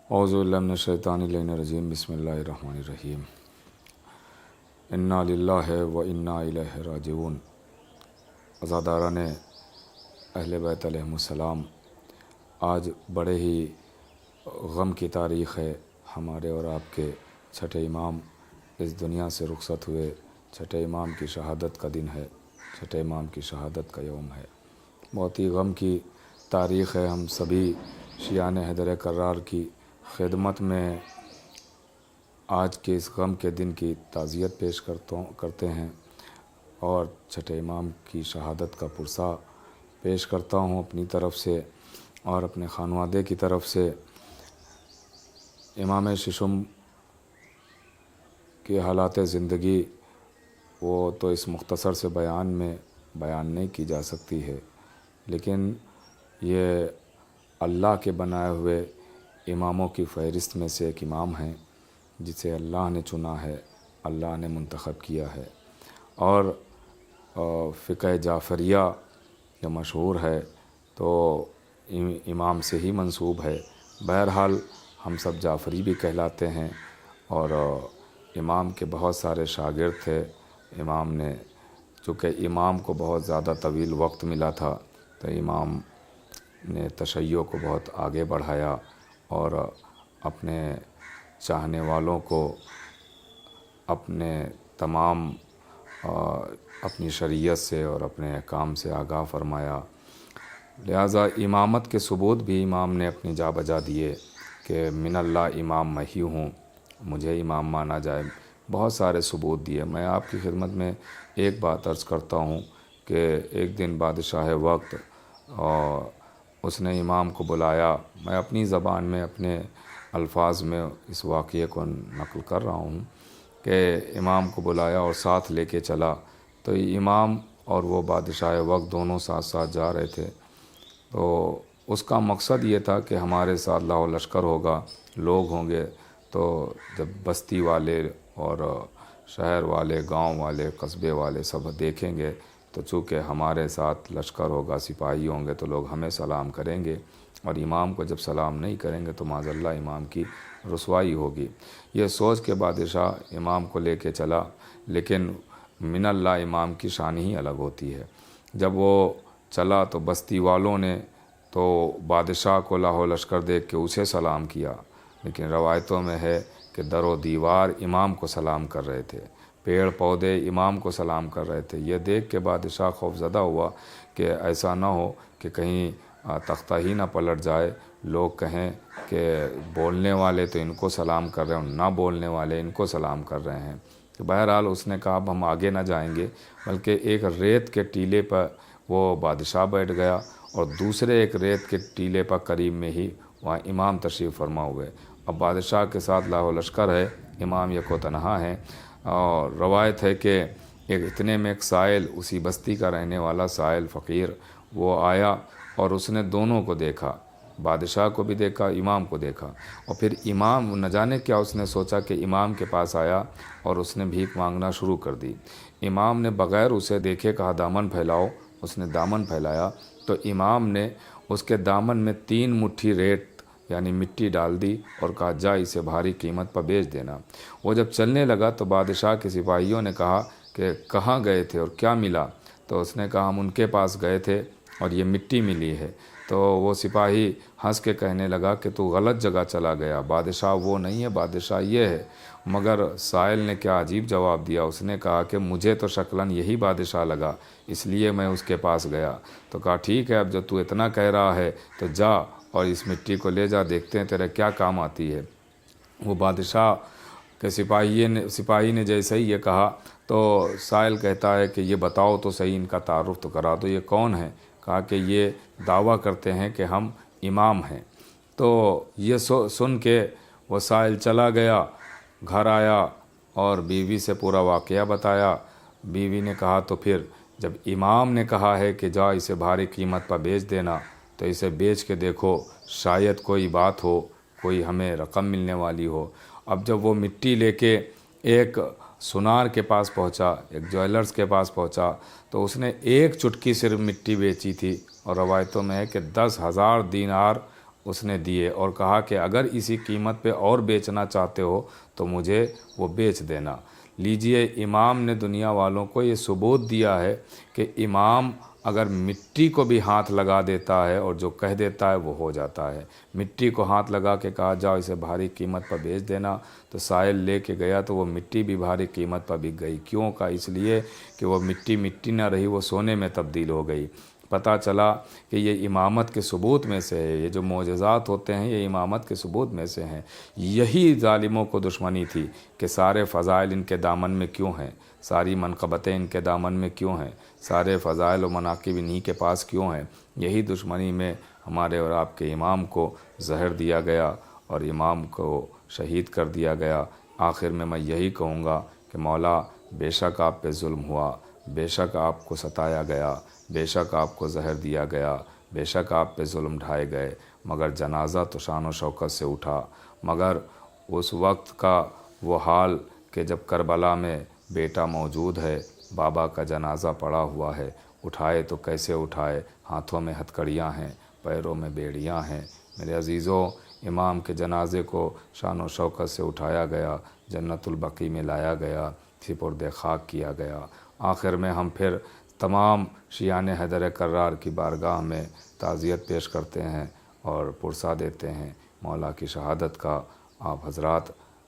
اعوذ باللہ من الشیطان الرجیم بسم اللہ الرحمن الرحیم انا للہ و انا الیہ راجعون۔ عزاداران اہل بیت علیہم السلام، آج بڑے ہی غم کی تاریخ ہے ہمارے اور آپ کے۔ چھٹے امام اس دنیا سے رخصت ہوئے، چھٹے امام کی شہادت کا دن ہے، چھٹے امام کی شہادت کا یوم ہے۔ بہت ہی غم کی تاریخ ہے۔ ہم سبھی شیعان حیدر کرار کی خدمت میں آج کے اس غم کے دن کی تعزیت پیش کرتے ہیں اور چھٹے امام کی شہادت کا پرسہ پیش کرتا ہوں اپنی طرف سے اور اپنے خانوادے کی طرف سے۔ امام ششم کی حالات زندگی وہ تو اس مختصر سے بیان میں بیان نہیں کی جا سکتی ہے، لیکن یہ اللہ کے بنائے ہوئے اماموں کی فہرست میں سے ایک امام ہیں جسے اللہ نے چنا ہے، اللہ نے منتخب کیا ہے، اور فقہ جعفریہ جو مشہور ہے تو امام سے ہی منسوب ہے۔ بہرحال ہم سب جعفری بھی کہلاتے ہیں اور امام کے بہت سارے شاگرد تھے۔ امام نے چونکہ امام کو بہت زیادہ طویل وقت ملا تھا تو امام نے تشیع کو بہت آگے بڑھایا اور اپنے چاہنے والوں کو اپنے تمام اپنی شریعت سے اور اپنے احکام سے آگاہ فرمایا۔ لہٰذا امامت کے ثبوت بھی امام نے اپنی جا بجا دیے کہ من اللہ امام میں ہی ہوں، مجھے امام مانا جائے۔ بہت سارے ثبوت دیے۔ میں آپ کی خدمت میں ایک بات عرض کرتا ہوں کہ ایک دن بادشاہ وقت اس نے امام کو بلایا۔ میں اپنی زبان میں اپنے الفاظ میں اس واقعے کو نقل کر رہا ہوں کہ امام کو بلایا اور ساتھ لے کے چلا، تو امام اور وہ بادشاہ وقت دونوں ساتھ ساتھ جا رہے تھے۔ تو اس کا مقصد یہ تھا کہ ہمارے ساتھ لاؤ لشکر ہوگا، لوگ ہوں گے، تو جب بستی والے اور شہر والے، گاؤں والے، قصبے والے سب دیکھیں گے تو چونکہ ہمارے ساتھ لشکر ہوگا، سپاہی ہوں گے، تو لوگ ہمیں سلام کریں گے، اور امام کو جب سلام نہیں کریں گے تو معاذ اللہ امام کی رسوائی ہوگی۔ یہ سوچ کے بادشاہ امام کو لے کے چلا، لیکن من اللہ امام کی شان ہی الگ ہوتی ہے۔ جب وہ چلا تو بستی والوں نے تو بادشاہ کو لاہو لشکر دیکھ کے اسے سلام کیا، لیکن روایتوں میں ہے کہ در و دیوار امام کو سلام کر رہے تھے، پیڑ پودے امام کو سلام کر رہے تھے۔ یہ دیکھ کے بادشاہ خوفزدہ ہوا کہ ایسا نہ ہو کہ کہیں تختہ ہی نہ پلٹ جائے، لوگ کہیں کہ بولنے والے تو ان کو سلام کر رہے ہیں، نہ بولنے والے ان کو سلام کر رہے ہیں۔ تو بہرحال اس نے کہا اب ہم آگے نہ جائیں گے، بلکہ ایک ریت کے ٹیلے پر وہ بادشاہ بیٹھ گیا اور دوسرے ایک ریت کے ٹیلے پر قریب میں ہی وہاں امام تشریف فرما ہوئے۔ اب بادشاہ کے ساتھ لاہو لشکر ہے، امام یک و تنہا ہے، اور روایت ہے کہ اتنے میں ایک سائل، اسی بستی کا رہنے والا سائل فقیر، وہ آیا اور اس نے دونوں کو دیکھا، بادشاہ کو بھی دیکھا، امام کو دیکھا، اور پھر امام نہ جانے کیا اس نے سوچا کہ امام کے پاس آیا اور اس نے بھیک مانگنا شروع کر دی۔ امام نے بغیر اسے دیکھے کہا دامن پھیلاؤ، اس نے دامن پھیلایا تو امام نے اس کے دامن میں 3 مٹھی ریت یعنی مٹی ڈال دی اور کہا جا اسے بھاری قیمت پر بیچ دینا۔ وہ جب چلنے لگا تو بادشاہ کے سپاہیوں نے کہا کہ کہاں گئے تھے اور کیا ملا؟ تو اس نے کہا ہم ان کے پاس گئے تھے اور یہ مٹی ملی ہے۔ تو وہ سپاہی ہنس کے کہنے لگا کہ تو غلط جگہ چلا گیا، بادشاہ وہ نہیں ہے، بادشاہ یہ ہے۔ مگر سائل نے کیا عجیب جواب دیا، اس نے کہا کہ مجھے تو شکلاً یہی بادشاہ لگا، اس لیے میں اس کے پاس گیا۔ تو کہا ٹھیک ہے، اب جب تو اتنا کہہ رہا ہے تو جا اور اس مٹی کو لے جا، دیکھتے ہیں تیرے کیا کام آتی ہے۔ وہ بادشاہ کے سپاہی نے جیسے ہی یہ کہا تو سائل کہتا ہے کہ یہ بتاؤ تو صحیح، ان کا تعارف تو کرا دو، یہ کون ہے؟ کہا کہ یہ دعویٰ کرتے ہیں کہ ہم امام ہیں۔ تو یہ سن کے وہ سائل چلا گیا، گھر آیا اور بیوی سے پورا واقعہ بتایا۔ بیوی نے کہا تو پھر جب امام نے کہا ہے کہ جا اسے بھاری قیمت پر بیچ دینا تو اسے بیچ کے دیکھو، شاید کوئی بات ہو، کوئی ہمیں رقم ملنے والی ہو۔ اب جب وہ مٹی لے کے ایک سنار کے پاس پہنچا، ایک جویلرز کے پاس پہنچا، تو اس نے ایک چٹکی صرف مٹی بیچی تھی، اور روایتوں میں ہے کہ 10,000 دینار اس نے دیے اور کہا کہ اگر اسی قیمت پہ اور بیچنا چاہتے ہو تو مجھے وہ بیچ دینا۔ لیجئے، امام نے دنیا والوں کو یہ ثبوت دیا ہے کہ امام اگر مٹی کو بھی ہاتھ لگا دیتا ہے اور جو کہہ دیتا ہے وہ ہو جاتا ہے۔ مٹی کو ہاتھ لگا کے کہا جاؤ اسے بھاری قیمت پر بیچ دینا، تو سائل لے کے گیا تو وہ مٹی بھی بھاری قیمت پر بک گئی۔ کیوں؟ کا اس لیے کہ وہ مٹی نہ رہی، وہ سونے میں تبدیل ہو گئی۔ پتہ چلا کہ یہ امامت کے ثبوت میں سے ہے، یہ جو معجزات ہوتے ہیں یہ امامت کے ثبوت میں سے ہیں۔ یہی ظالموں کو دشمنی تھی کہ سارے فضائل ان کے دامن میں کیوں ہیں، ساری منقبتیں ان کے دامن میں کیوں ہیں، سارے فضائل و مناقب انہی کے پاس کیوں ہیں۔ یہی دشمنی میں ہمارے اور آپ کے امام کو زہر دیا گیا اور امام کو شہید کر دیا گیا۔ آخر میں یہی کہوں گا کہ مولا، بے شک آپ پہ ظلم ہوا، بے شک آپ کو ستایا گیا، بے شک آپ کو زہر دیا گیا، بے شک آپ پہ ظلم ڈھائے گئے، مگر جنازہ تو شان و شوکت سے اٹھا۔ مگر اس وقت کا وہ حال کہ جب کربلا میں بیٹا موجود ہے، بابا کا جنازہ پڑا ہوا ہے، اٹھائے تو کیسے اٹھائے؟ ہاتھوں میں ہتھکڑیاں ہیں، پیروں میں بیڑیاں ہیں۔ میرے عزیزوں، امام کے جنازے کو شان و شوکت سے اٹھایا گیا، جنت البقیع میں لایا گیا، سپرد خاک کیا گیا۔ آخر میں ہم پھر تمام شیعان حیدر کرار کی بارگاہ میں تعزیت پیش کرتے ہیں اور پرسہ دیتے ہیں مولا کی شہادت کا۔ آپ حضرات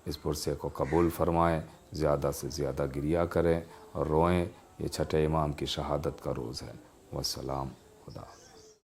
اس پرسے کو قبول فرمائیں، زیادہ سے زیادہ گریہ کریں اور روئیں۔ یہ چھٹے امام کی شہادت کا روز ہے۔ والسلام، خدا۔